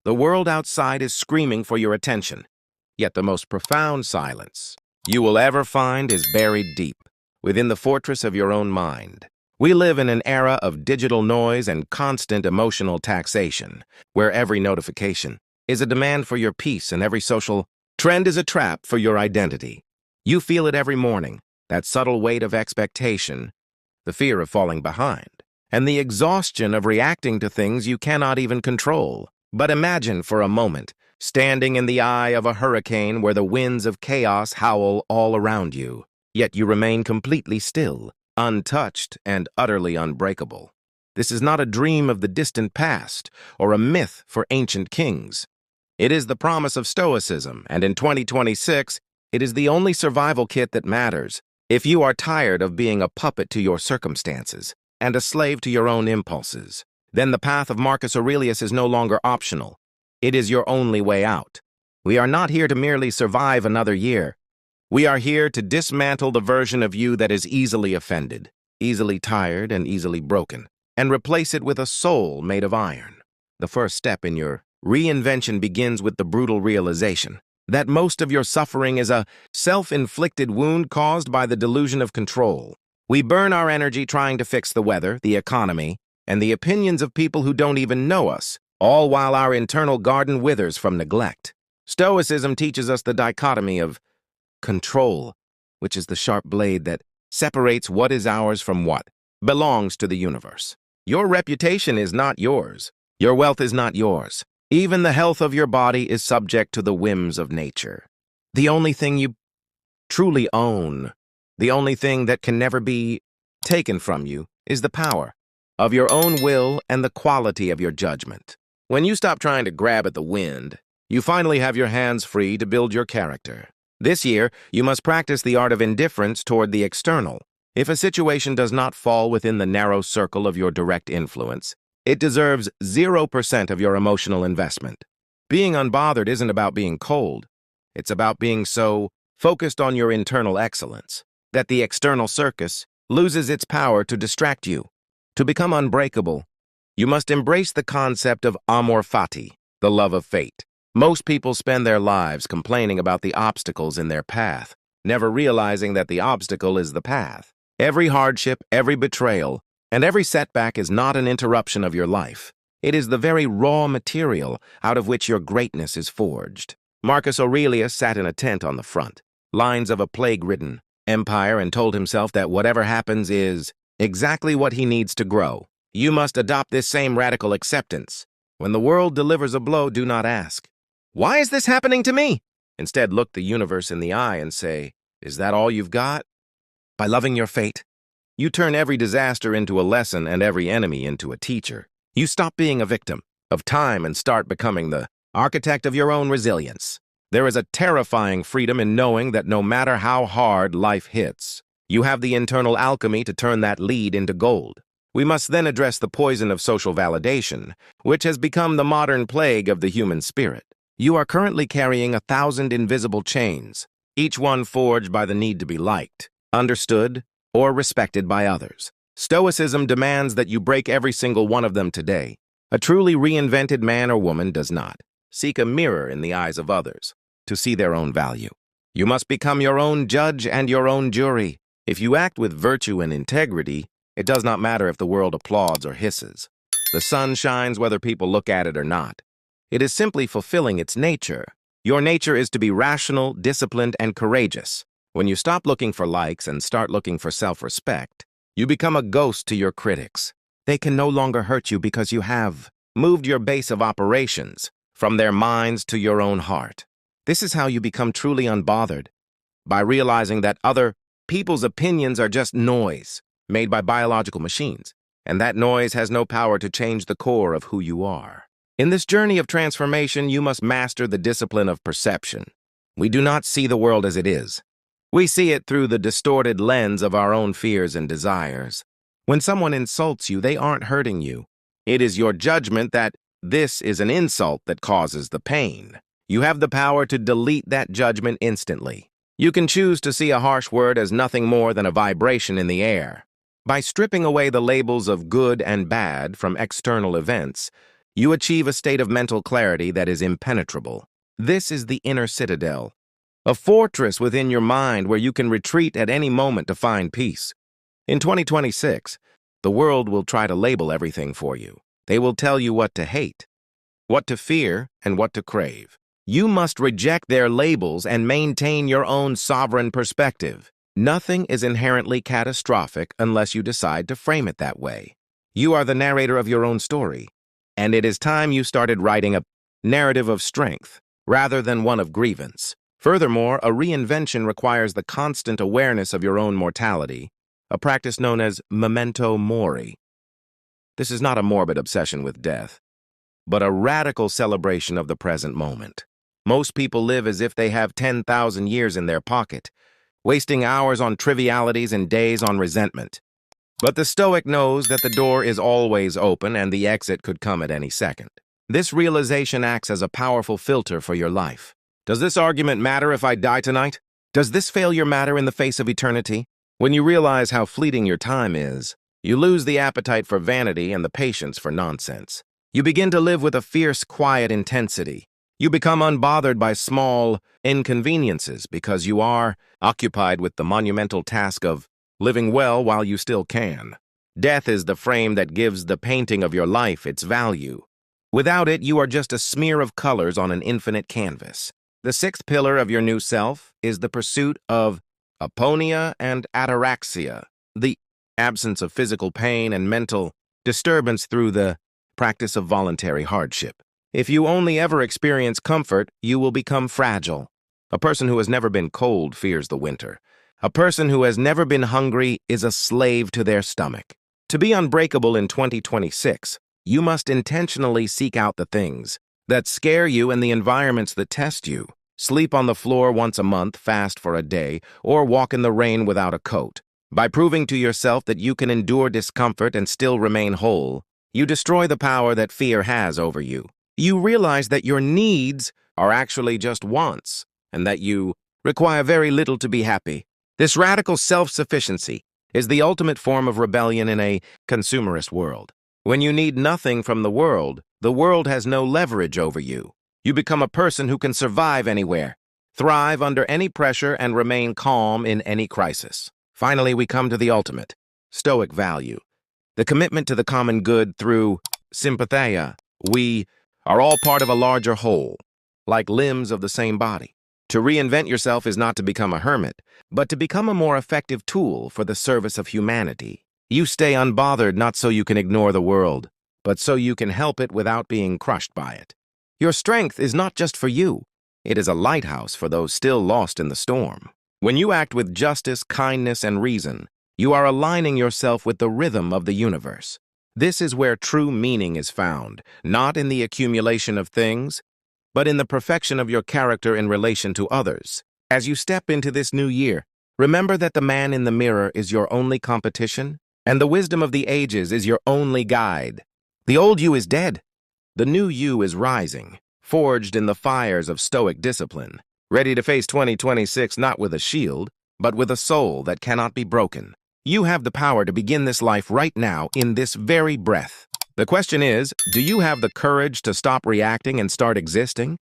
The world outside is screaming for your attention, yet the most profound silence you will ever find is buried deep within the fortress of your own mind. We live in an era of digital noise and constant emotional taxation, where every notification is a demand for your peace and every social trend is a trap for your identity. You feel it every morning, that subtle weight of expectation, the fear of falling behind, and the exhaustion of reacting to things you cannot even control. But imagine for a moment, standing in the eye of a hurricane where the winds of chaos howl all around you, yet you remain completely still, untouched, and utterly unbreakable. This is not a dream of the distant past or a myth for ancient kings. It is the promise of Stoicism, and in 2026, it is the only survival kit that matters. If you are tired of being a puppet to your circumstances and a slave to your own impulses, then the path of Marcus Aurelius is no longer optional. It is your only way out. We are not here to merely survive another year. We are here to dismantle the version of you that is easily offended, easily tired, and easily broken, and replace it with a soul made of iron. The first step in your reinvention begins with the brutal realization that most of your suffering is a self-inflicted wound caused by the delusion of control. We burn our energy trying to fix the weather, the economy, and the opinions of people who don't even know us, all while our internal garden withers from neglect. Stoicism teaches us the dichotomy of control, which is the sharp blade that separates what is ours from what belongs to the universe. Your reputation is not yours. Your wealth is not yours. Even the health of your body is subject to the whims of nature. The only thing you truly own, the only thing that can never be taken from you, is the power of your own will and the quality of your judgment. When you stop trying to grab at the wind, you finally have your hands free to build your character. This year, you must practice the art of indifference toward the external. If a situation does not fall within the narrow circle of your direct influence, it deserves 0% of your emotional investment. Being unbothered isn't about being cold. It's about being so focused on your internal excellence that the external circus loses its power to distract you. To become unbreakable, you must embrace the concept of Amor Fati, the love of fate. Most people spend their lives complaining about the obstacles in their path, never realizing that the obstacle is the path. Every hardship, every betrayal, and every setback is not an interruption of your life. It is the very raw material out of which your greatness is forged. Marcus Aurelius sat in a tent on the front lines of a plague-ridden empire and told himself that whatever happens is exactly what he needs to grow. You must adopt this same radical acceptance. When the world delivers a blow, do not ask, "Why is this happening to me?" Instead, look the universe in the eye and say, "Is that all you've got?" By loving your fate, you turn every disaster into a lesson and every enemy into a teacher. You stop being a victim of time and start becoming the architect of your own resilience. There is a terrifying freedom in knowing that no matter how hard life hits, you have the internal alchemy to turn that lead into gold. We must then address the poison of social validation, which has become the modern plague of the human spirit. You are currently carrying 1,000 invisible chains, each one forged by the need to be liked, understood, or respected by others. Stoicism demands that you break every single one of them today. A truly reinvented man or woman does not seek a mirror in the eyes of others to see their own value. You must become your own judge and your own jury. If you act with virtue and integrity, it does not matter if the world applauds or hisses. The sun shines whether people look at it or not. It is simply fulfilling its nature. Your nature is to be rational, disciplined, and courageous. When you stop looking for likes and start looking for self-respect, you become a ghost to your critics. They can no longer hurt you because you have moved your base of operations from their minds to your own heart. This is how you become truly unbothered, by realizing that other people's opinions are just noise made by biological machines, and that noise has no power to change the core of who you are. In this journey of transformation, you must master the discipline of perception. We do not see the world as it is. We see it through the distorted lens of our own fears and desires. When someone insults you, they aren't hurting you. It is your judgment that this is an insult that causes the pain. You have the power to delete that judgment instantly. You can choose to see a harsh word as nothing more than a vibration in the air. By stripping away the labels of good and bad from external events, You achieve a state of mental clarity that is impenetrable. This is the inner citadel, a fortress within your mind where you can retreat at any moment to find peace. In 2026, the world will try to label everything for you. They will tell you what to hate, what to fear, and what to crave. You must reject their labels and maintain your own sovereign perspective. Nothing is inherently catastrophic unless you decide to frame it that way. You are the narrator of your own story, and it is time you started writing a narrative of strength rather than one of grievance. Furthermore, a reinvention requires the constant awareness of your own mortality, a practice known as Memento Mori. This is not a morbid obsession with death, but a radical celebration of the present moment. Most people live as if they have 10,000 years in their pocket, wasting hours on trivialities and days on resentment. But the Stoic knows that the door is always open and the exit could come at any second. This realization acts as a powerful filter for your life. Does this argument matter if I die tonight? Does this failure matter in the face of eternity? When you realize how fleeting your time is, you lose the appetite for vanity and the patience for nonsense. You begin to live with a fierce, quiet intensity. You become unbothered by small inconveniences because you are occupied with the monumental task of living well while you still can. Death is the frame that gives the painting of your life its value. Without it, you are just a smear of colors on an infinite canvas. The sixth pillar of your new self is the pursuit of aponia and ataraxia, the absence of physical pain and mental disturbance through the practice of voluntary hardship. If you only ever experience comfort, you will become fragile. A person who has never been cold fears the winter. A person who has never been hungry is a slave to their stomach. To be unbreakable in 2026, you must intentionally seek out the things that scare you and the environments that test you. Sleep on the floor once a month, fast for a day, or walk in the rain without a coat. By proving to yourself that you can endure discomfort and still remain whole, you destroy the power that fear has over you. You realize that your needs are actually just wants, and that you require very little to be happy. This radical self-sufficiency is the ultimate form of rebellion in a consumerist world. When you need nothing from the world has no leverage over you. You become a person who can survive anywhere, thrive under any pressure, and remain calm in any crisis. Finally, we come to the ultimate, Stoic value, the commitment to the common good through sympatheia. We are all part of a larger whole, like limbs of the same body. To reinvent yourself is not to become a hermit, but to become a more effective tool for the service of humanity. You stay unbothered not so you can ignore the world, but so you can help it without being crushed by it. Your strength is not just for you. It is a lighthouse for those still lost in the storm. When you act with justice, kindness, and reason, you are aligning yourself with the rhythm of the universe. This is where true meaning is found, not in the accumulation of things, but in the perfection of your character in relation to others. As you step into this new year, remember that the man in the mirror is your only competition, and the wisdom of the ages is your only guide. The old you is dead. The new you is rising, forged in the fires of Stoic discipline, ready to face 2026 not with a shield, but with a soul that cannot be broken. You have the power to begin this life right now in this very breath. The question is, do you have the courage to stop reacting and start existing?